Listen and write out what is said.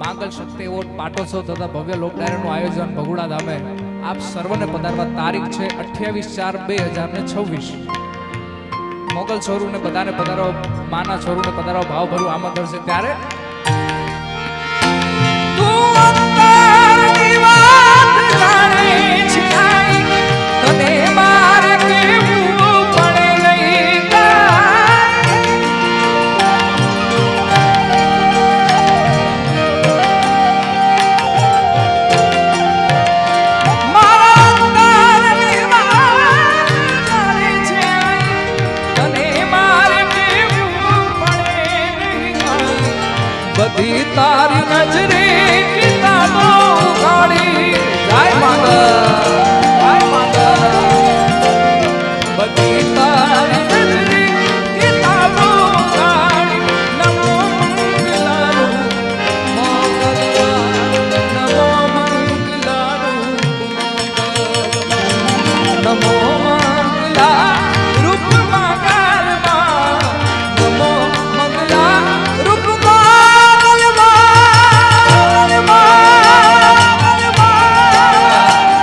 માંગલ શક્તિ એવો પાટોત્સવ તથા ભવ્ય લોકડાયરાનું આયોજન ભગુડા ધામે આપ સર્વને પધારવા તારીખ છે 28/4/2026. મોગલ છોરુને બધાને પધારો, માના છોરુને પધારો, ભાવભર્યું આમંત્રણ છે. ત્યારે બધી તારી નજરે કિતાબો ઉઘાડી જાય માંગલ.